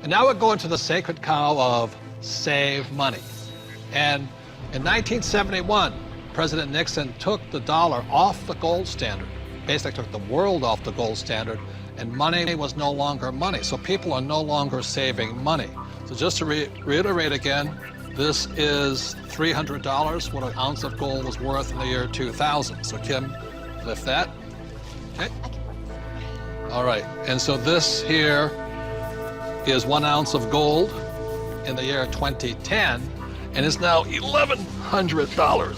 And now we're going to the sacred cow of save money. And in 1971, President Nixon took the dollar off the gold standard, basically took the world off the gold standard, and money was no longer money. So people are no longer saving money. So just to reiterate again, this is $300, what an ounce of gold was worth in the year 2000. So Kim, lift that. Okay. All right, and so this here is 1 ounce of gold in the year 2010, and it's now $1,100.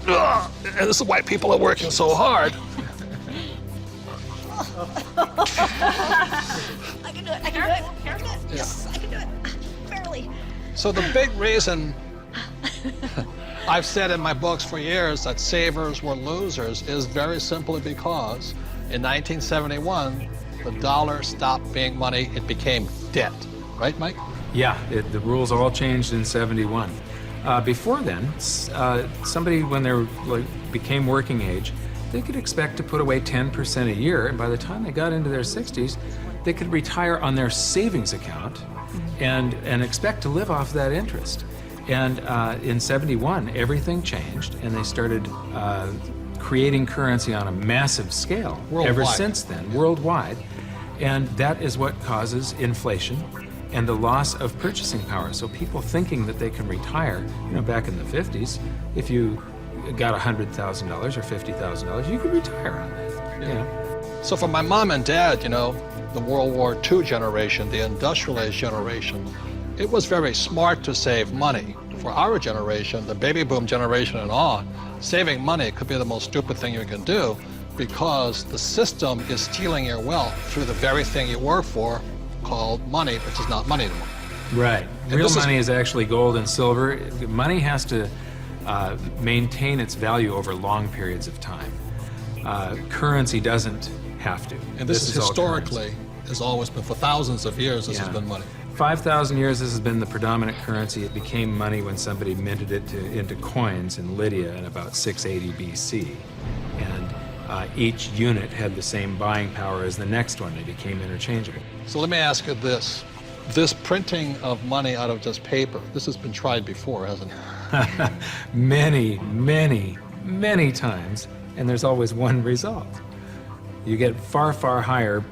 Ugh, and this is why people are working so hard. I can do it, I can do it. Yes, I can do it. Barely. So the big reason I've said in my books for years that savers were losers is very simply because in 1971, the dollar stopped being money, it became debt. Right, Mike? Yeah, the rules all changed in '71. Before then, somebody, when they became working age, they could expect to put away 10% a year, and by the time they got into their 60s, they could retire on their savings account and expect to live off that interest. And in '71, everything changed, and they started creating currency on a massive scale. Worldwide. Ever since then, worldwide. And that is what causes inflation and the loss of purchasing power. So people thinking that they can retire, back in the 50s, if you got $100,000 or $50,000, you could retire on that. So for my mom and dad, the World War II generation, the industrial age generation, it was very smart to save money. For our generation, the baby boom generation and on, saving money could be the most stupid thing you can do because the system is stealing your wealth through the very thing you work for, called money, which is not money anymore. Right. Real money is actually gold and silver. Money has to maintain its value over long periods of time. Currency doesn't have to. And this is historically, has always been, for thousands of years, this has been money. 5,000 years, this has been the predominant currency. It became money when somebody minted it into coins in Lydia in about 680 BC. And each unit had the same buying power as the next one. They became interchangeable. So let me ask you this. This printing of money out of just paper, this has been tried before, hasn't it? Many, many, many times, and there's always one result. You get far, far higher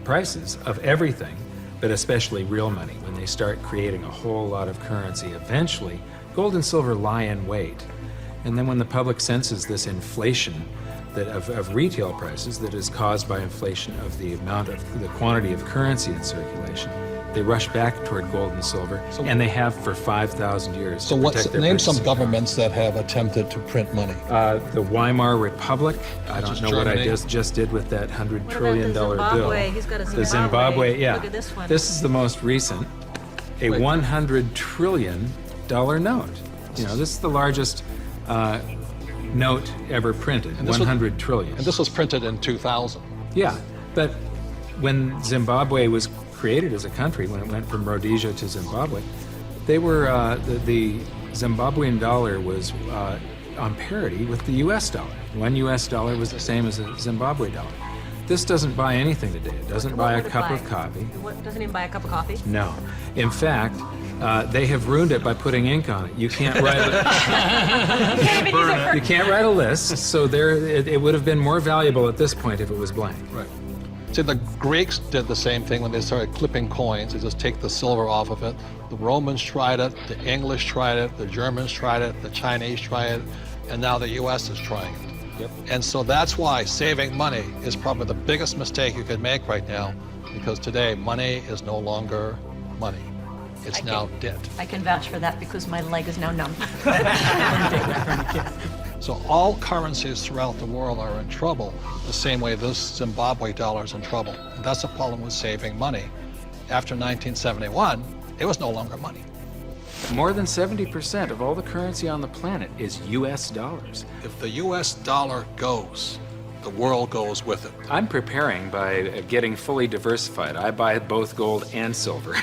prices of everything, but especially real money. When they start creating a whole lot of currency, eventually gold and silver lie in wait. And then when the public senses this inflation of retail prices that is caused by inflation of the quantity of currency in circulation, they rush back toward gold and silver, and they have for 5,000 years. So name some governments that have attempted to print money. The Weimar Republic. I don't know what I just did with that $100 trillion bill. He's got a Zimbabwe. The Zimbabwe, yeah. Look at this one. This is the most recent, a $100 trillion note. This is the largest note ever printed, 100 trillion. And this was printed in 2000. Yeah, but when Zimbabwe was created as a country, when it went from Rhodesia to Zimbabwe, they were, the Zimbabwean dollar was on parity with the US dollar. One US dollar was the same as a Zimbabwe dollar. This doesn't buy anything today. It doesn't buy a cup of coffee. Doesn't even buy a cup of coffee? No. In fact, they have ruined it by putting ink on it. You can't write you can't write a list, so it would have been more valuable at this point if it was blank. Right. See, the Greeks did the same thing when they started clipping coins. They just take the silver off of it. The Romans tried it, the English tried it, the Germans tried it, the Chinese tried it, and now the US is trying it. Yep. And so that's why saving money is probably the biggest mistake you could make right now, because today money is no longer money. It's now debt. I can vouch for that because my leg is now numb. So all currencies throughout the world are in trouble, the same way this Zimbabwe dollar is in trouble. And that's the problem with saving money. After 1971, it was no longer money. More than 70% of all the currency on the planet is US dollars. If the US dollar goes, the world goes with it. I'm preparing by getting fully diversified. I buy both gold and silver.